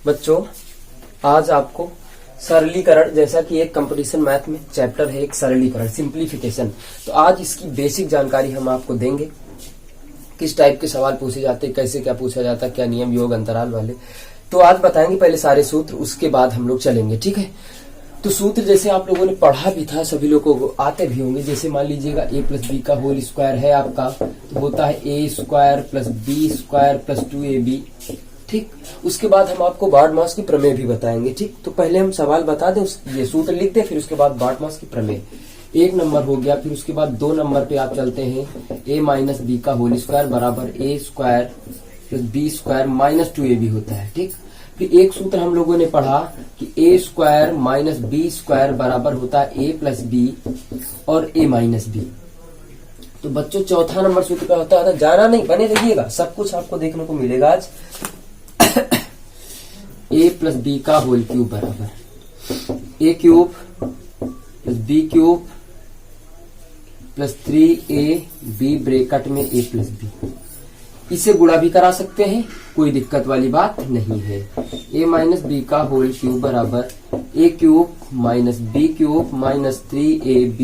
बच्चों, आज आपको सरलीकरण, जैसा कि एक कंपटीशन मैथ में चैप्टर है एक सरलीकरण सिंप्लीफिकेशन, तो आज इसकी बेसिक जानकारी हम आपको देंगे। किस टाइप के सवाल पूछे जाते हैं, कैसे क्या पूछा जाता है, क्या नियम योग अंतराल वाले, तो आज बताएंगे। पहले सारे सूत्र, उसके बाद हम लोग चलेंगे, ठीक है। तो सूत्र जैसे आप लोगों ने पढ़ा भी था, सभी लोगों को आते भी होंगे। जैसे मान लीजिएगा a प्लस बी का होल स्क्वायर है आपका, तो होता है a square plus B square plus 2ab, ठीक। उसके बाद हम आपको बार्ड-मास की प्रमेय भी बताएंगे, ठीक। तो पहले हम सवाल बता दें, ये सूत्र लिख दें, फिर उसके बाद बार्ड-मास की प्रमेय। एक नंबर हो गया, फिर उसके बाद 2 नंबर पे आप चलते हैं। a माइनस बी का होल स्क्वायर बराबर a square plus B square minus 2ab होता है, ठीक। फिर एक सूत्र हम लोगों ने पढ़ा कि a square minus B square बराबर होता है a प्लस बी और a माइनस बी। तो बच्चों, चौथा नंबर सूत्र का होता है, जाना नहीं, बने रहिएगा, सब कुछ आपको देखने को मिलेगा आज। a प्लस बी का होल क्यूब बराबर a cube plus B cube plus 3ab bracket में a प्लस बी। इसे गुणा भी करा सकते हैं, कोई दिक्कत वाली बात नहीं है। a माइनस बी का होल क्यूब बराबर a cube minus B cube minus 3ab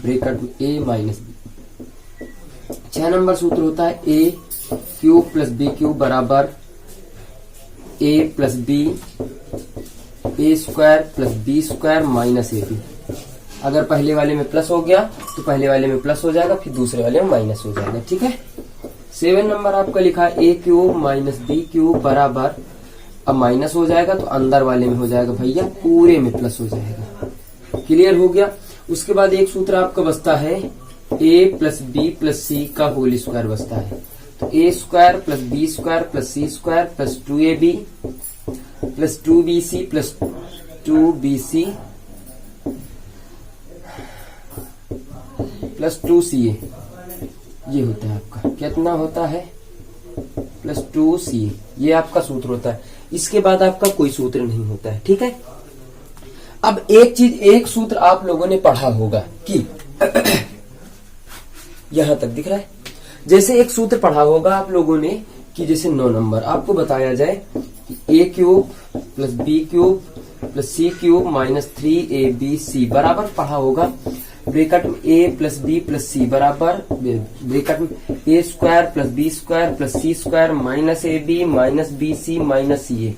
bracket में a माइनस बी। 6 नंबर सूत्र होता है a cube plus B cube बराबर a plus B a square plus B square minus ab। अगर पहले वाले में प्लस हो गया तो पहले वाले में प्लस हो जाएगा, फिर दूसरे वाले में माइनस हो जाएगा, ठीक है। 7 नंबर आपका लिखा है a cube minus B cube बराबर, अब माइनस हो जाएगा तो अंदर वाले में हो जाएगा भैया, पूरे में प्लस हो जाएगा। क्लियर हो गया। उसके बाद एक सूत्र आपका बचता है a plus B plus C का होल स्क्वायर बचता है। तो a square plus B square plus C square plus 2ab plus 2bc plus 2bc plus 2ca, ये होता है आपका, कितना होता है प्लस 2ca, ये आपका सूत्र होता है। इसके बाद आपका कोई सूत्र नहीं होता है, ठीक है। अब एक सूत्र आप लोगों ने पढ़ा होगा कि यहां तक दिख रहा है। जैसे एक सूत्र पढ़ा होगा आप लोगों ने कि जैसे 9 नंबर आपको बताया जाए a cube plus B cube plus C cube minus 3abc बराबर पढ़ा होगा ब्रैकेट में a plus B plus C बराबर ब्रैकेट में a square plus B square plus C square minus ab minus bc minus ca,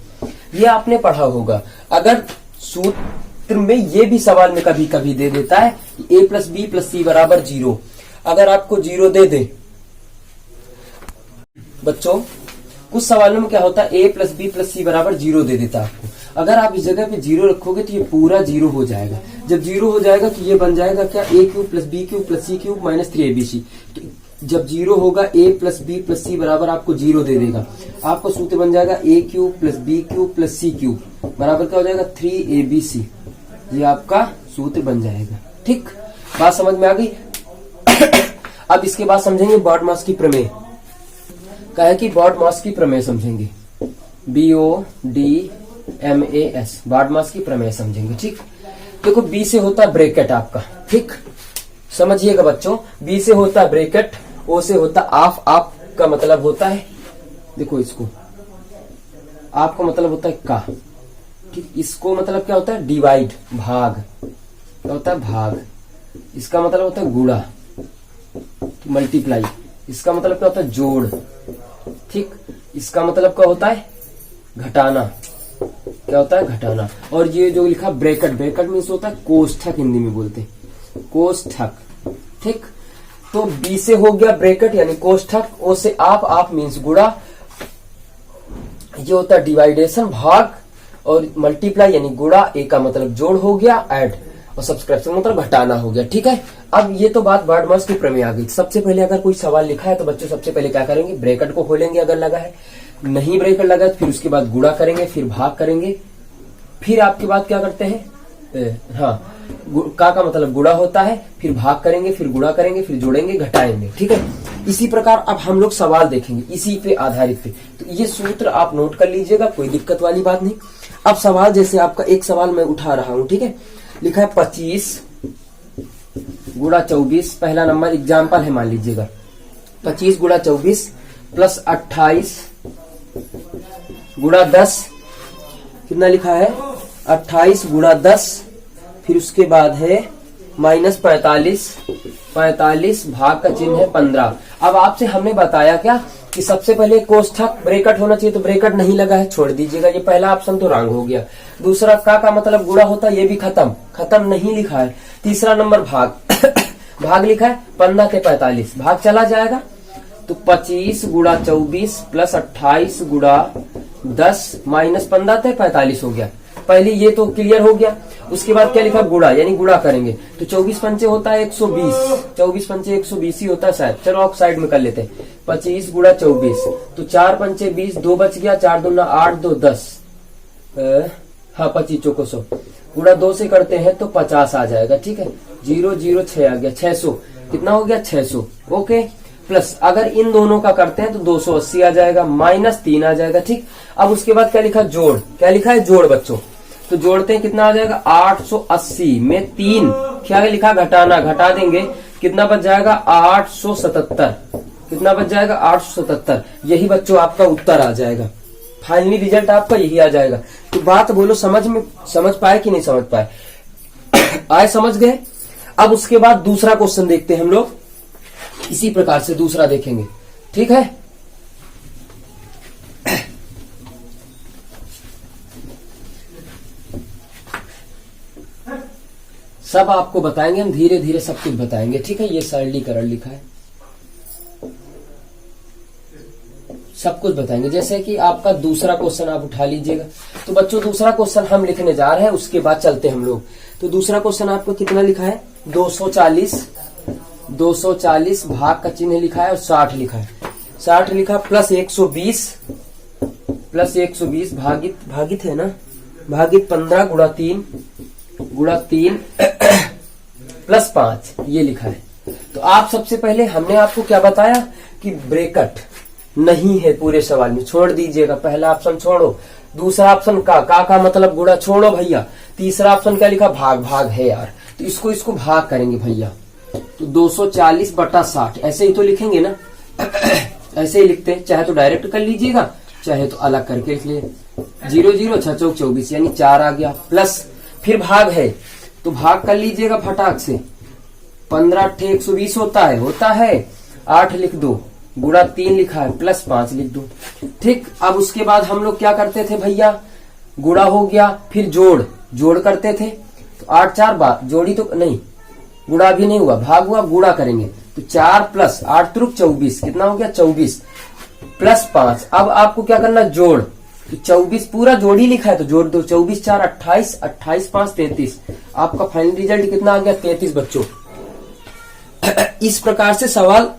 ये आपने पढ़ा होगा। अगर सूत्र में ये भी सवाल में कभी कभी दे देता है a plus B plus C बराबर 0, अगर आपको 0 दे दे, बच्चों कुछ सवालों में क्या होता है a plus B plus C बराबर 0 दे देता है आपको। अगर आप इस जगह पे 0 रखोगे तो ये पूरा 0 हो जाएगा। जब 0 हो जाएगा तो ये बन जाएगा क्या, a cube plus B cube plus C cube minus 3abc। तो जब 0 होगा a plus B plus C बराबर आपको 0 दे देगा, आपका सूत्र बन जाएगा a cube plus B cube plus C cube बराबर क्या हो जाएगा 3abc। ये आपका सूत्र बन जाएगा, ठीक। बात समझ में आ गई। अब इसके बाद समझेंगे बार्ड-मास की प्रमेय। कहे कि बार्ड-मास की प्रमेय समझेंगे, BODMAS, बार्ड-मास की प्रमेय समझेंगे, ठीक। देखो B से होता है ब्रैकेट आपका, ठीक, समझिएगा बच्चों। B से होता है ब्रैकेट, O से होता ऑफ, आप का मतलब होता है, देखो इसको आपका मतलब होता है का, ठीक। इसको मतलब क्या होता है डिवाइड, भाग, क्या होता है भाग। इसका मतलब होता है गुणा, मल्टीप्लाई। इसका मतलब क्या होता है जोड़, ठीक। इसका मतलब क्या होता है घटाना, क्या होता है घटाना। और ये जो लिखा ब्रैकेट, ब्रैकेट मीन्स होता है कोष्ठक, हिंदी में बोलते हैं कोष्ठक, ठीक। तो बी से हो गया ब्रैकेट यानी कोष्ठक, ओ से आप मीन्स गुणा, ये होता है डिवाइडेशन भाग, और मल्टीप्लाई यानी गुणा, ए का मतलब जोड़ हो गया, ऐड, और सब्सक्रिप्शन मतलब घटाना हो गया, ठीक है। अब ये तो बात बार्ड-मास की प्रमेय आ गई। सबसे पहले अगर कोई सवाल लिखा है तो बच्चों सबसे पहले क्या करेंगे, ब्रैकेट को खोलेंगे अगर लगा है, नहीं ब्रैकेट लगा है फिर उसके बाद गुणा करेंगे, फिर भाग करेंगे, फिर आपके बाद क्या करते हैं, हाँ का मतलब गुणा होता है, फिर भाग करेंगे, फिर गुणा करेंगे, फिर जोड़ेंगे, घटाएंगे, ठीक है। इसी प्रकार अब हम लोग सवाल देखेंगे इसी पे आधारित पे। तो ये सूत्र आप नोट कर लीजिएगा, कोई दिक्कत वाली बात नहीं। अब सवाल जैसे आपका एक सवाल मैं उठा रहा हूं, ठीक है। लिखा है 25 गुणा 24, पहला नंबर एग्जाम्पल है, मान लीजिएगा 25 गुणा 24 प्लस 28 गुणा 10 कितना लिखा है 28 गुणा 10, फिर उसके बाद है माइनस 45 भाग का चिन्ह है 15। अब आपसे हमने बताया क्या कि सबसे पहले कोष्ठक ब्रैकेट होना चाहिए, तो ब्रैकेट नहीं लगा है, छोड़ दीजिएगा। ये पहला ऑप्शन तो रॉन्ग हो गया। दूसरा का मतलब गुणा होता है, ये भी खत्म नहीं लिखा है। तीसरा नंबर भाग भाग लिखा है 15 के 45, भाग चला जाएगा तो 25 गुणा 24 प्लस 28 गुणा 10 माइनस 15 थे 45 हो गया। पहले ये तो क्लियर हो गया। उसके बाद क्या लिखा गुणा, यानी गुणा करेंगे तो 24 पंचे होता है 120, 24 पंचे 120 ही होता है शायद, चलो आप साइड में कर लेते हैं। 25 गुणा 24 तो 4 पंचे 20, 2 बच गया, 4 दूना 8, 2 10, हाँ 25 चौको 100 गुणा 2 से करते हैं तो 50 आ जाएगा। ठीक है, 0 0 6 आ गया, 600 कितना हो गया 600। ओके, प्लस अगर इन दोनों का करते हैं तो 280 आ जाएगा, माइनस 3 आ जाएगा। ठीक, अब उसके बाद क्या लिखा जोड़, क्या लिखा है जोड़ बच्चों, तो जोड़ते हैं कितना आ जाएगा 880 में 3 क्या लिखा घटाना, घटा देंगे कितना बच जाएगा 877, कितना बच जाएगा 877। यही बच्चों आपका उत्तर आ जाएगा, फाइनली रिजल्ट आपका यही आ जाएगा। तो बात बोलो समझ पाए कि नहीं समझ पाए? आए समझ गए? अब उसके बाद दूसरा क्वेश्चन देखते हैं हम लोग, इसी प्रकार से दूसरा देखेंगे। ठीक है, सब आपको बताएंगे हम, धीरे धीरे सब कुछ बताएंगे। ठीक है, ये सरलीकरण लिखा है, सब कुछ बताएंगे। जैसे कि आपका दूसरा क्वेश्चन आप उठा लीजिएगा। तो बच्चों दूसरा क्वेश्चन हम लिखने जा रहे हैं, उसके बाद चलते हम लोग। तो दूसरा क्वेश्चन आपको कितना लिखा है 240 भाग का चिन्ह लिखा है और 60 लिखा है, 60 लिखा प्लस 120 भागित है ना, भागित 15 गुणा 3 प्लस 5 ये लिखा है। तो आप सबसे पहले हमने आपको क्या बताया कि ब्रैकेट नहीं है पूरे सवाल में, छोड़ दीजिएगा। पहला ऑप्शन छोड़ो, दूसरा ऑप्शन का मतलब गुणा छोड़ो भैया। तीसरा ऑप्शन क्या लिखा भाग है यार, तो इसको भाग करेंगे भैया। तो 240 बटा 60 ऐसे ही तो लिखेंगे ना, ऐसे ही लिखते हैं, चाहे तो डायरेक्ट कर लीजिएगा, चाहे तो अलग करके लिख लिए। 0 0 6 चौक 24 यानी 4 आ गया, प्लस फिर भाग है तो भाग कर लीजिएगा फटाक से। 15 8 120 होता है 8 लिख दो, गुणा 3 लिखा है प्लस 5 लिख दो। ठीक, अब उसके बाद हम लोग क्या करते थे भैया, गुणा हो गया फिर जोड़ करते थे। तो 8 4 बार जोड़ी तो नहीं, गुणा भी नहीं हुआ, भाग हुआ, गुणा करेंगे तो 4 प्लस 8 त्रुक 24 कितना हो गया 24 प्लस 5। अब आपको क्या करना जोड़, तो 24 पूरा जोड़ी लिखा है तो जोड़ दो, 24 4 28, 28 5 33। आपका फाइनल रिजल्ट कितना आ गया 33 बच्चों। इस प्रकार से सवाल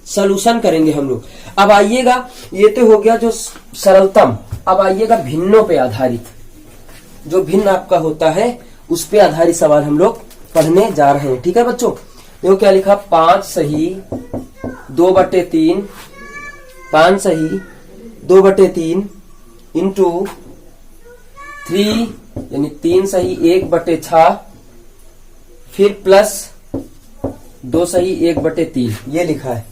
सॉल्यूशन करेंगे हम लोग। अब आइएगा, ये तो हो गया जो सरलतम, अब आइएगा भिन्नों पे आधारित, जो भिन्न आपका होता है उस पे आधारित सवाल हम लोग पढ़ने जा रहे हैं। ठीक है बच्चों, देखो क्या लिखा 5 सही 2/3, 5 सही 2/3 इंटू 3 यानी 3 सही 1/6, फिर प्लस 2 सही 1/3 ये लिखा है।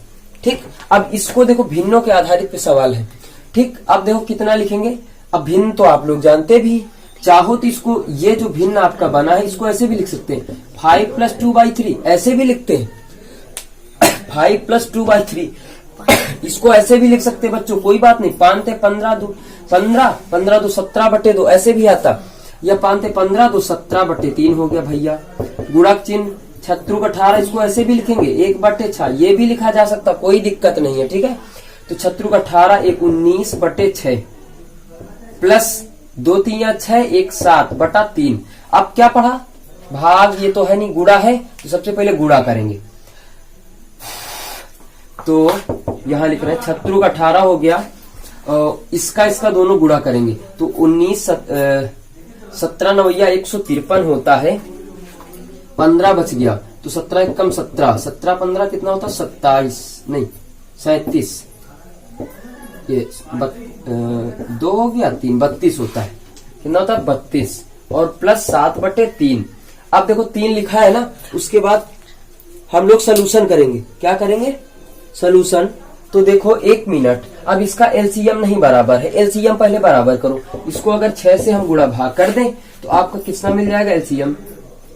ठीक, अब इसको देखो भिन्नों के आधारित पे सवाल है। ठीक, अब देखो कितना लिखेंगे, अब भिन्न तो आप लोग जानते भी, चाहो तो इसको ये जो भिन्न आपका बना है इसको ऐसे भी लिख सकते हैं 5 + 2/3 ऐसे भी लिखते हैं 5 + 2/3 इसको ऐसे भी लिख सकते हैं बच्चों, कोई बात नहीं। 5 × 15 2 15 2 17/2 ऐसे भी आता, या 5 × 15 2 17/3 हो गया भैया। गुणक चिन्ह छत्रुक 18 इसको ऐसे भी लिखेंगे 1/6 ये भी लिखा जा सकता, कोई दिक्कत नहीं है। ठीक है, तो छत्रुक 18 1 19/6 प्लस 2 3 या 6 1 7/3। अब क्या पढ़ा, भाग ये तो है नहीं, गुणा है, तो सबसे पहले गुणा करेंगे। तो यहां लिख रहे हैं छत्रुक 18 हो गया, इसका दोनों गुणा करेंगे तो 19 17 9 153 होता है, 15 बच गया तो 17 1 कम 17, 17 15 कितना होता है 27 नहीं 37, ये 2 हो गया 3 32 होता है, कितना होता है 32 और प्लस 7/3। अब देखो 3 लिखा है ना, उसके बाद हम लोग सोल्यूशन करेंगे। क्या करेंगे सोल्यूशन, तो देखो 1 मिनट। अब इसका एलसीएम नहीं बराबर है, एलसीएम पहले बराबर करो। इसको अगर 6 से हम गुणा भाग कर दें तो आपका कितना मिल जाएगा, एलसीएम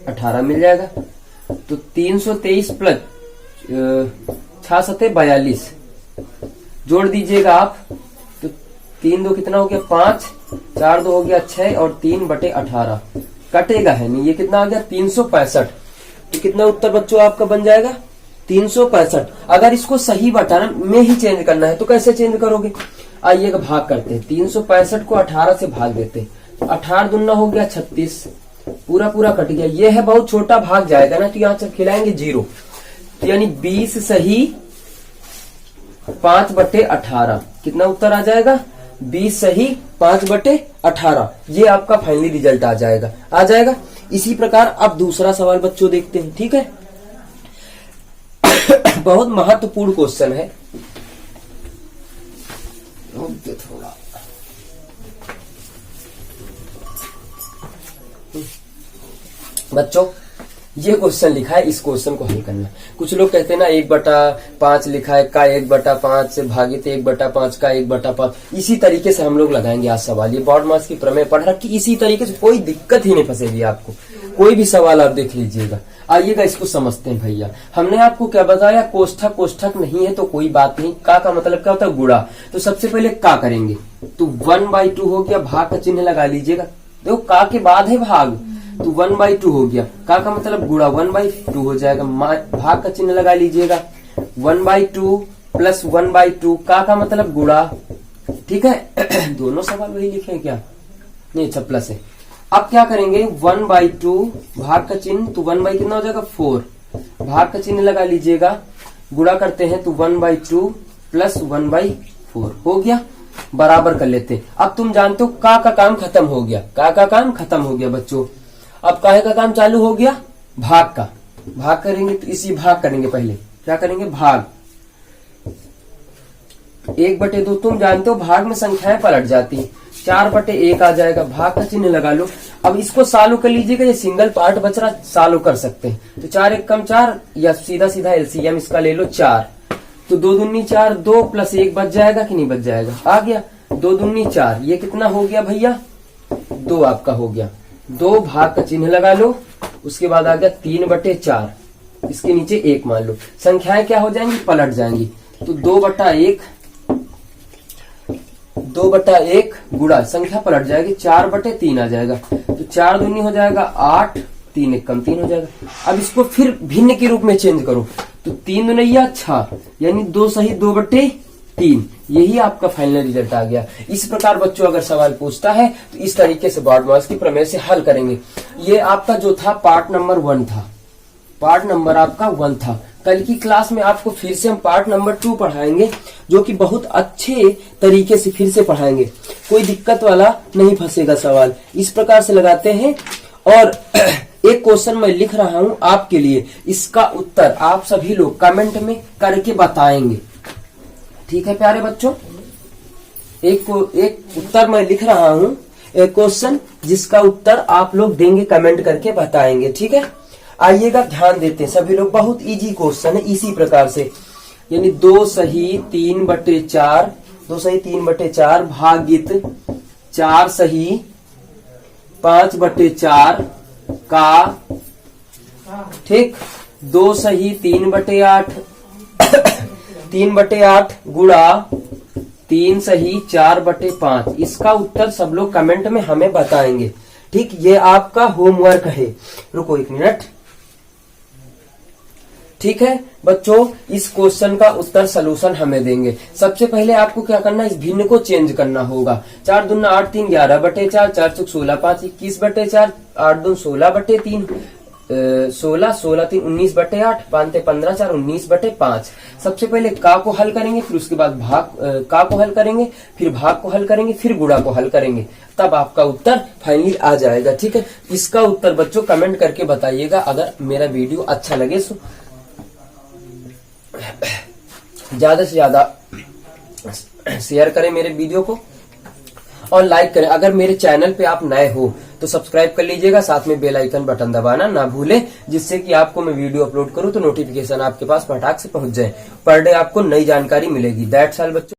18 मिल जाएगा। तो 323 प्लस 6 सते 42 जोड़ दीजिएगा आप, तो 3 2 कितना हो गया 5, 4 2 हो गया 6 और 3/18 कटेगा है नहीं, ये कितना आ गया 365। तो कितना उत्तर बच्चों आपका बन जाएगा 365। अगर इसको सही बटन में ही चेंज करना है तो कैसे चेंज करोगे, आइएगा भाग करते हैं। 365 को 18 से भाग देते हैं, 18 दूना हो गया 36, पूरा पूरा कट गया। ये है बहुत छोटा भाग जाएगा ना, तो यहाँ से खिलाएंगे 0, तो यानी 20 सही 5/18 कितना उत्तर आ जाएगा 20 सही 5/18। ये आपका फाइनली रिजल्ट आ जाएगा। इसी प्रकार अब दूसरा सवाल बच्चों देखते हैं, ठीक है। बहुत महत्वपूर्ण क्वेश्चन है, थोड़ा बच्चों ये क्वेश्चन लिखा है, इस क्वेश्चन को हल करना। कुछ लोग कहते हैं ना 1/5 लिखा है का 1/5 से भागित 1/5 का 1/5, इसी तरीके से हम लोग लगाएंगे आज सवाल। ये बोर्ड मार्क्स की प्रमेय पढ़ रहा कि इसी तरीके से कोई दिक्कत ही नहीं फंसेगी आपको, कोई भी सवाल आप देख लीजिएगा। आइएगा इसको समझते हैं भैया। हमने आपको क्या बताया, कोष्ठक नहीं है तो कोई बात नहीं। का मतलब क्या होता है, गुणा। तो सबसे पहले का करेंगे तो 1/2 हो गया, भाग का चिन्ह लगा लीजिएगा। देखो का के बाद है भाग, तो 1/2 हो गया। का मतलब गुणा 1/2 हो जाएगा, भाग का चिन्ह लगा लीजिएगा। 1/2 प्लस 1/2 का मतलब गुणा, ठीक है। दोनों सवाल वही लिखे हैं क्या, नहीं अच्छा प्लस है। अब क्या करेंगे 1/2 भाग का चिन्ह, तो 1 कितना हो जाएगा 4, भाग का चिन्ह लगा लीजिएगा। गुणा करते हैं तो 1/2 प्लस 1/4 हो गया, बराबर कर लेते हैं। अब तुम जानते हो का काम खत्म हो गया, का काम खत्म हो गया बच्चों। अब काहे का काम चालू हो गया, भाग का। भाग करेंगे तो इसी भाग करेंगे, पहले क्या करेंगे भाग 1/2। तुम जानते हो भाग में संख्याएं पलट जाती, 4/1 आ जाएगा, भाग का चिन्ह लगा लो। अब इसको सालों कर लीजिएगा, ये सिंगल पार्ट बच रहा, सालों कर सकते हैं। तो 4 1 कम 4, या सीधा एलसीएम इसका ले लो 4, तो 2 दूनी 4, 2 प्लस 1 बच जाएगा कि नहीं बच जाएगा, आ गया 2 दूनी 4। ये कितना हो गया भैया 2 आपका हो गया। 2 भाग का चिन्ह लगा लो, उसके बाद आ गया 3/4, इसके नीचे 1 मान लो। संख्याएं क्या हो जाएंगी, पलट जाएंगी। तो 2/1 गुणा, संख्या पलट जाएगी, 4/3 आ जाएगा। तो 4 दूनी हो जाएगा 8, 3 1 कम 3 हो जाएगा। अब इसको फिर भिन्न के रूप में चेंज करो, तो 3 दूनिया 6, यानी 2 सही 2/3। यही आपका फाइनल रिजल्ट आ गया। इस प्रकार बच्चों अगर सवाल पूछता है तो इस तरीके से बोर्ड मार्क्स की प्रमेय से हल करेंगे। ये आपका जो था पार्ट नंबर 1 था, पार्ट नंबर आपका 1 था। कल की क्लास में आपको फिर से हम पार्ट नंबर 2 पढ़ाएंगे, जो कि बहुत अच्छे तरीके से फिर से पढ़ाएंगे, कोई दिक्कत वाला नहीं फंसेगा सवाल। इस प्रकार से लगाते हैं। और एक क्वेश्चन मैं लिख रहा हूं आपके लिए, इसका उत्तर आप सभी लोग कमेंट में करके बताएंगे, ठीक है प्यारे बच्चों। एक उत्तर मैं लिख रहा हूं, एक क्वेश्चन जिसका उत्तर आप लोग देंगे, कमेंट करके बताएंगे, ठीक है। आइएगा ध्यान देते हैं सभी लोग, बहुत इजी क्वेश्चन है। इसी प्रकार से यानी 2 सही 3/4, 2 सही 3/4 भागित 4 सही 5/4 का, ठीक, 2 सही 3/8 3/8 गुणा 3 सही 4/5। इसका उत्तर सब लोग कमेंट में हमें बताएंगे, ठीक। ये आपका होमवर्क है। रुको 1 मिनट, ठीक है बच्चों। इस क्वेश्चन का उत्तर सलूशन हमें देंगे। सबसे पहले आपको क्या करना है, इस भिन्न को चेंज करना होगा। 4 दूना 8, 3 11/4, 4 चौक 16, 5 21/4, 8 दून 16/3, 16 16 3 19/8, 5 15 4 19/5। सबसे पहले का को हल करेंगे, फिर उसके बाद भाग का को हल करेंगे, फिर भाग को हल करेंगे, फिर गुणा को हल करेंगे, तब आपका उत्तर फाइनली आ जाएगा, ठीक है। इसका उत्तर बच्चों कमेंट करके बताइएगा। अगर मेरा वीडियो अच्छा लगे तो ज्यादा से ज्यादा शेयर करें मेरे वीडियो को और लाइक करें। अगर मेरे चैनल पे आप नए हो तो सब्सक्राइब कर लीजिएगा, साथ में बेल आइकन बटन दबाना ना भूले, जिससे कि आपको मैं वीडियो अपलोड करूं तो नोटिफिकेशन आपके पास फटाक से पहुंच जाए। पर डे आपको नई जानकारी मिलेगी। दैट्स ऑल बच्चों।